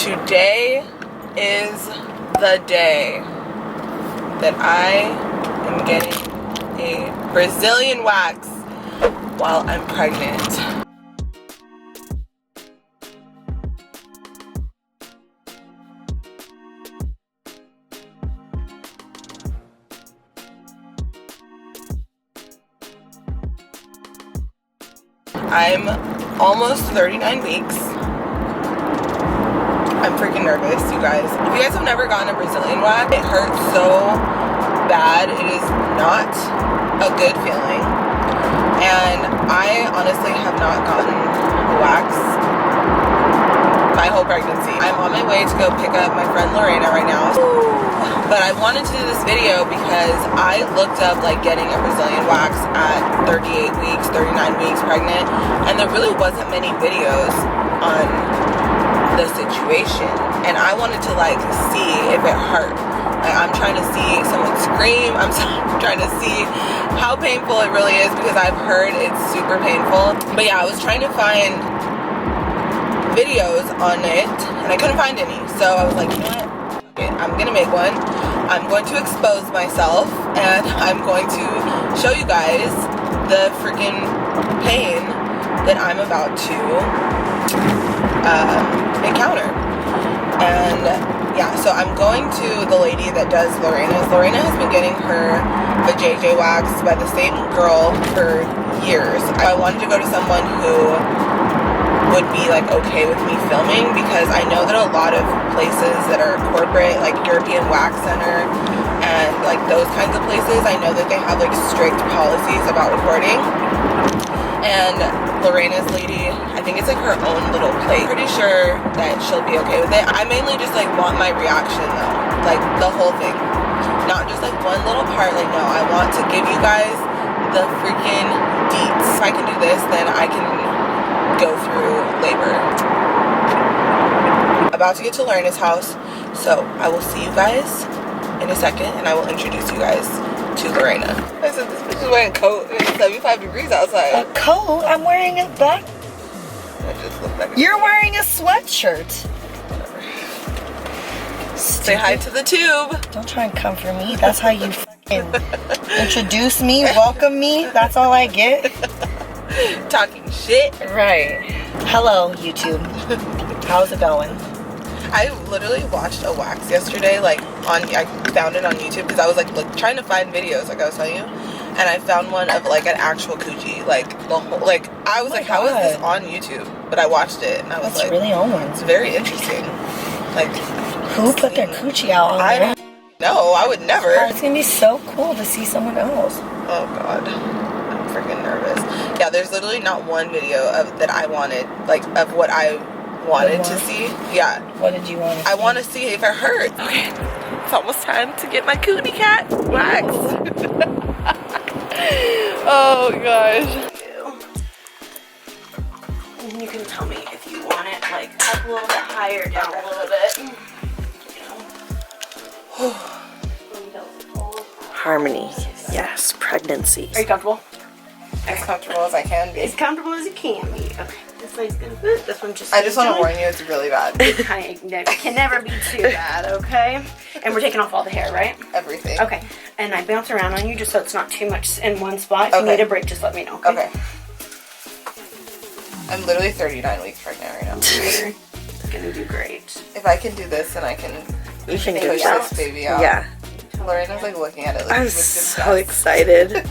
Today is the day that I am getting a Brazilian wax while I'm pregnant. I'm almost 39 weeks. I'm freaking nervous, you guys. If you guys have never gotten a Brazilian wax, it hurts so bad. It is not a good feeling. And I honestly have not gotten a wax my whole pregnancy. I'm on my way to go pick up my friend Lorena right now. But I wanted to do this video because I looked up like getting a Brazilian wax at 38 weeks, 39 weeks pregnant, and there really wasn't many videos on the situation, and I wanted to like see if it hurt. Like, I'm trying to see someone scream. I'm trying to see how painful it really is, because I've heard it's super painful. But yeah, I was trying to find videos on it and I couldn't find any, so I was like, you know what, okay, I'm gonna make one. I'm going to expose myself and I'm going to show you guys the freaking pain that I'm about to encounter. And yeah, so I'm going to the lady that does Lorena's. Lorena has been getting her JJ wax by the same girl for years. I wanted to go to someone who would be like okay with me filming, because I know that a lot of places that are corporate, like European Wax Center and like those kinds of places, I know that they have like strict policies about recording. And Lorena's lady, I think it's like her own little plate. Pretty sure that she'll be okay with it. I mainly just like want my reaction though, like the whole thing, not just like one little part. Like no, I want to give you guys the freaking deets. If I can do this, then I can go through labor. About to get to Lorena's house, so I will see you guys in a second, and I will introduce you guys to Lorena. I said this bitch is wearing a coat and it's 75 degrees outside. A coat? I'm wearing a back. I just look like You're wearing a sweatshirt. Whatever. Say hi to the tube. Don't try and come for me. That's how you fucking introduce me, welcome me. That's all I get. Talking shit. Right. Hello, YouTube. How's it going? I literally watched a wax yesterday, like I found it on YouTube because I was like trying to find videos, like I was telling you, and I found one of like an actual coochie, like the whole, like I was like, how is this on YouTube? But I watched it and I was like, really on. It's very interesting. Like, who put their coochie out on I there? don't know. I would never. Oh, it's gonna be so cool to see someone else. Oh God, I'm freaking nervous. Yeah, there's literally not one video of that I wanted, like of what I wanted to see. Yeah. What did you want to see? I want to see if it hurts. Okay. It's almost time to get my cootie cat wax. Oh gosh. And you can tell me if you want it like up a little bit higher, down a little bit. Harmony. Yes. Pregnancy. Are you comfortable? As comfortable as I can be. As comfortable as you can be. Okay. This side's gonna fit. This one just. I just want to warn you, it's really bad. It can never be too bad, okay? And we're taking off all the hair, right? Everything. Okay. And I bounce around on you just so it's not too much in one spot. If you need a break, just let me know. Okay. I'm literally 39 weeks pregnant right now. You're gonna do great. If I can do this, then I can push this baby out. Yeah. Lorena's like looking at it like I'm so excited.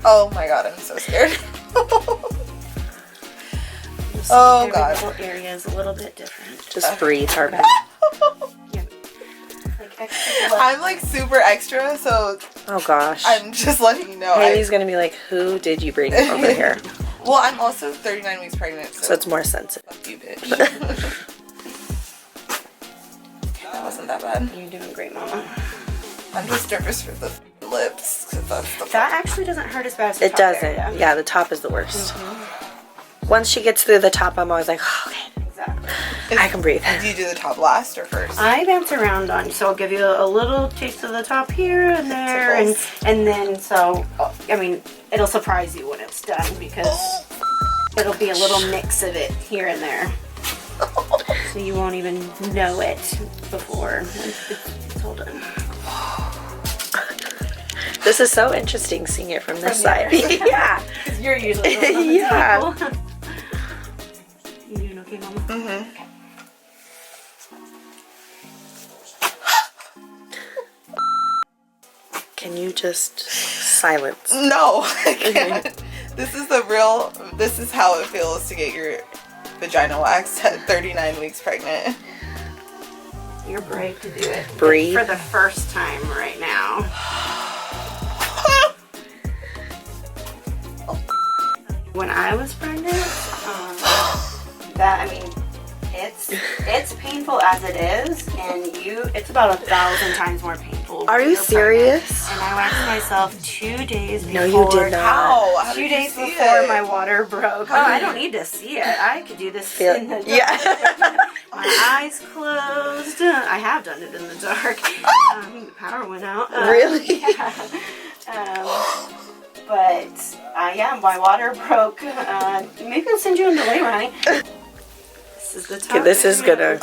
Oh my God, I'm so scared. Oh God. The area is a little bit different. Just breathe, Harvey. I'm like super extra, so Oh gosh. I'm just letting you know. Haley's gonna be like, who did you bring over here? Well, I'm also 39 weeks pregnant, So it's more sensitive. Fuck you, bitch. That wasn't that bad. You're doing great, Mama. I'm just nervous for the lips. That actually doesn't hurt as bad as the It top doesn't. area. Yeah, the top is the worst. Once she gets through the top, I'm always like, oh, okay. Exactly. I can breathe. Do you do the top last or first? I bounce around on you, so I'll give you a little taste of the top here and there, and then so I mean it'll surprise you when it's done because it'll be a little mix of it here and there. So you won't even know it before it's all done. This is so interesting seeing it from this side. Yeah. Because you're usually the one on the table. You doing okay, Mama? Mm-hmm. Can you just silence? No, I can't. This is how it feels to get your vagina waxed at 39 weeks pregnant. You're brave to do it. Breathe. For the first time right now. When I was pregnant, it's painful as it is, and it's about 1,000 times more painful. Are you serious? And I waxed myself 2 days before. No, you did not. How 2 days did you see before it? my water broke. Oh, I don't need to see it. I could do this in the dark. Yeah. My eyes closed. I have done it in the dark. The power went out. Really? Yeah. But yeah, my water broke. Maybe I'll send you in the labor, honey. This is the top. Okay, this is gonna.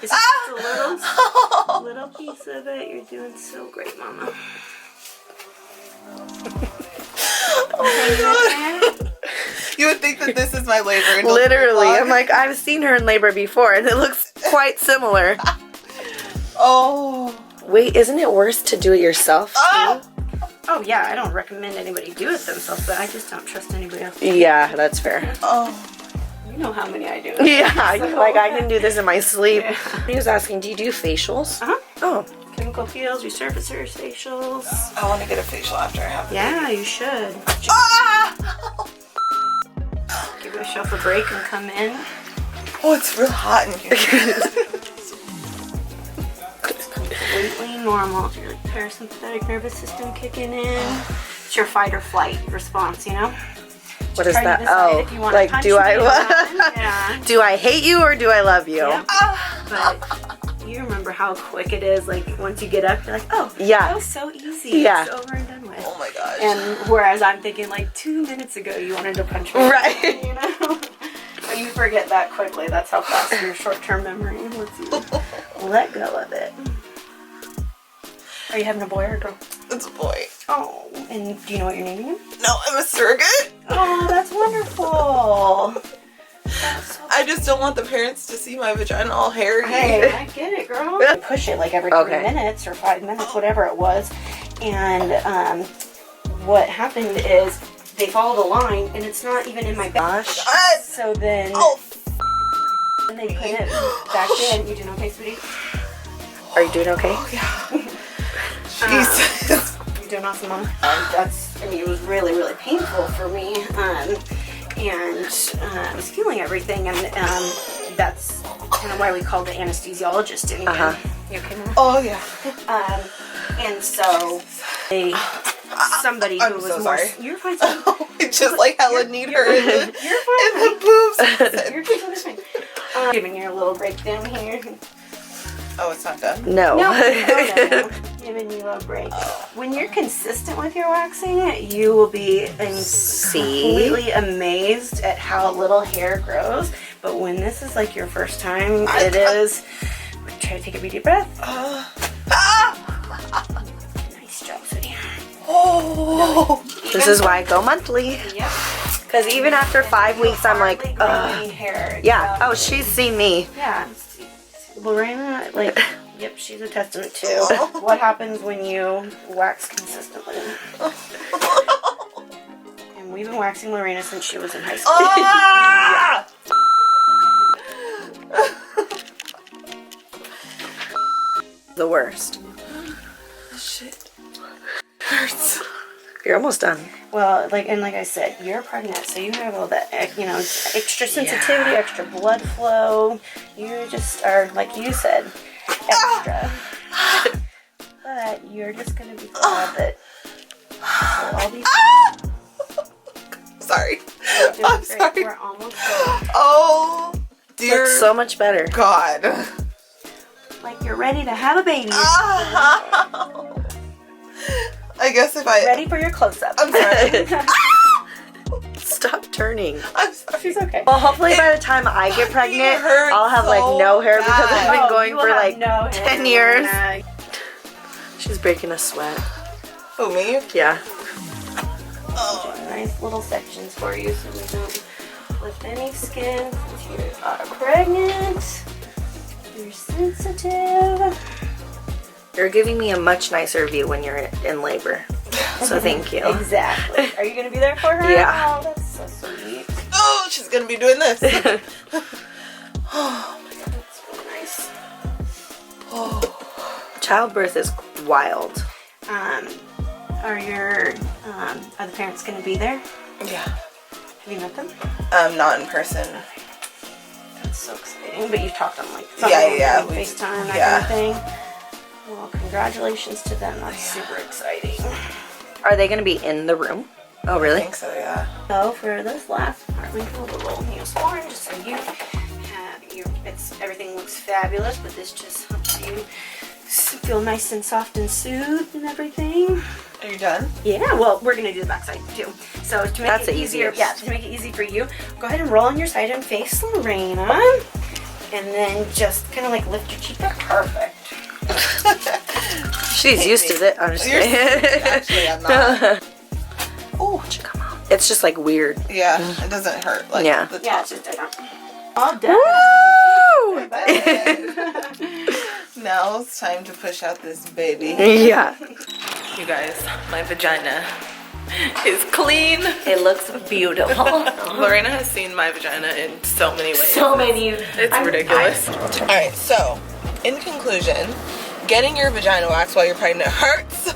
This is just a little piece of it. You're doing so great, Mama. Oh my god. You would think that this is my labor. Literally, I'm like, I've seen her in labor before, and it looks quite similar. Oh. Wait, isn't it worse to do it yourself too? Oh yeah, I don't recommend anybody do it themselves, but I just don't trust anybody else. Yeah, that's fair. Oh. You know how many I do. Yeah, So- like I can do this in my sleep. Yeah. He was asking, do you do facials? Uh-huh. Oh. Chemical peels, resurfacers, facials. I want to get a facial after I have the Yeah, you should. Ah! Give yourself a break and come in. Oh, it's real hot in here. Completely normal. It's your parasympathetic nervous system kicking in. It's your fight or flight response, you know? What is Try to that? decide Oh, if you wanna like punch do me I or not. Yeah. do I hate you or do I love you? Yep. But you remember how quick it is. Like once you get up, you're like, oh, Yeah. that was so easy. Yeah. It's over and done with. Oh my gosh. And whereas I'm thinking like 2 minutes ago you wanted to punch me. Right. You know? But you forget that quickly. That's how fast your short-term memory lets you let go of it. Are you having a boy or a girl? It's a boy. Oh, and do you know what you're naming him? No, I'm a surrogate. Oh, that's wonderful. That's so I just don't want the parents to see my vagina all hairy. Hey, I get it, girl. Push it like every 3 minutes or 5 minutes, whatever it was. And what happened is they followed a line, and it's not even in my back. So then, when they put it back in, you doing okay, sweetie? Are you doing okay? Oh yeah. Jesus. You're doing awesome, Mom. I mean, it was really, really painful for me. And I was feeling everything, and that's kind of why we called the anesthesiologist in. You okay, Mom? Oh yeah. And so somebody who I'm was so more. sorry. You're fine. It's just like Helen need her in the, You're fine. in the boobs. You're totally fine. Giving you a little breakdown here. Oh, it's not done? No. No. Giving you a break. When you're consistent with your waxing, you will be completely amazed at how little hair grows. But when this is like your first time, it is. Try to take a deep breath. Nice job, sweetie. Oh. This is why I go monthly. Yep. Because even after 5 weeks, I'm like, hair. yeah. Oh, she's seen me. Yeah. Lorena, like, yep, she's a testament to what happens when you wax consistently. And we've been waxing Lorena since she was in high school. Ah! The worst. Shit. Hurts. You're almost done. Well, like I said, you're pregnant, so you have all that, extra sensitivity, extra blood flow. You just are, like you said, extra. But you're just gonna be glad that we'll all be. Sorry. We're doing I'm great. sorry. We're almost done. Oh, dear. Looks so much better. God. Like you're ready to have a baby. I guess if I... Ready for your close-up. I'm sorry. Stop turning. I'm sorry. She's okay. Well, hopefully by the time I get pregnant, I'll have like no hair because I've been going for like 10 years. She's breaking a sweat. Who, me? Yeah. Oh. Nice little sections for you so we don't lift any skin since you are pregnant. You're sensitive. You're giving me a much nicer view when you're in labor. So thank you. Exactly. Are you going to be there for her? Yeah. Oh, that's so sweet. Oh, she's going to be doing this. Oh, that's really nice. Oh. Childbirth is wild. Are the parents going to be there? Yeah. Have you met them? Not in person. That's so exciting. But you've talked on like yeah, FaceTime, that kind of thing. Well, congratulations to them. That's super exciting. Are they going to be in the room? Oh, really? I think so, yeah. So for this last part, we pull the little Neosporin just so you have everything looks fabulous, but this just helps you feel nice and soft and soothed and everything. Are you done? Yeah, well, we're gonna do the back side too. So to make it easier, to make it easy for you, go ahead and roll on your side and face Lorena, and then just kind of like lift your cheek up. Perfect. She's used to it. I'm just kidding. Actually, I'm not. Oh, come on. It's just like weird. Yeah, it doesn't hurt. Like, yeah. The top. Yeah, it's just different. All done. Woo! Now it's time to push out this baby. Yeah. You guys, my vagina is clean. It looks beautiful. Lorena has seen my vagina in so many ways. So many. It's ridiculous. Alright, so in conclusion, getting your vagina waxed while you're pregnant hurts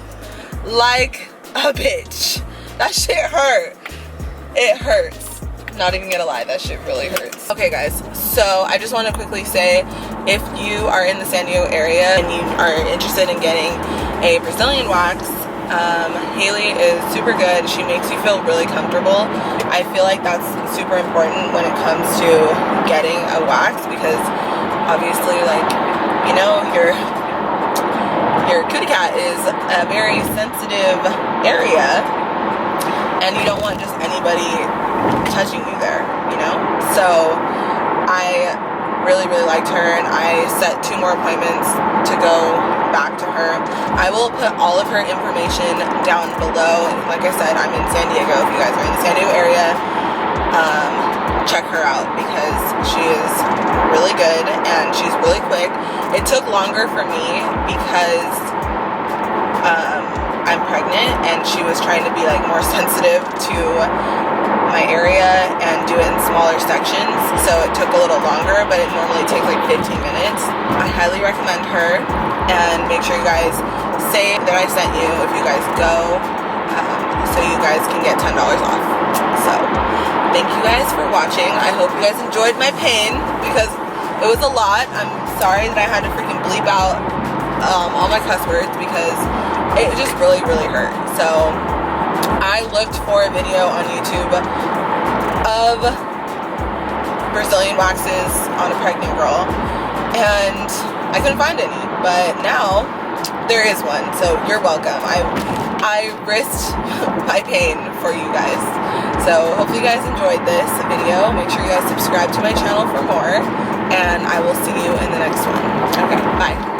like a bitch. That shit hurt. It hurts. Not even gonna lie, that shit really hurts. Okay guys, so I just want to quickly say, if you are in the San Diego area and you are interested in getting a Brazilian wax, Haley is super good. She makes you feel really comfortable. I feel like that's super important when it comes to getting a wax, because obviously, like, you know, your cootie cat is a very sensitive area, and you don't want just anybody touching you there, you know? So I really liked her, and I set 2 more appointments to go back to her. I will put all of her information down below. Like I said, I'm in San Diego. If you guys are in the San Diego area, check her out, because she is really good and she's really quick. It took longer for me because I'm pregnant, and she was trying to be like more sensitive to my area and do it in smaller sections, so it took a little longer, but it normally takes like 15 minutes. I highly recommend her, and make sure you guys say that I sent you if you guys go, so you guys can get $10 off. So thank you guys for watching. I hope you guys enjoyed my pain, because it was a lot. I'm sorry that I had to freaking bleep out all my cuss words, because it just really hurt. So I looked for a video on YouTube of Brazilian waxes on a pregnant girl, and I couldn't find any, but now there is one, so you're welcome. I risked my pain for you guys. So hopefully you guys enjoyed this video. Make sure you guys subscribe to my channel for more, and I will see you in the next one. Okay, bye.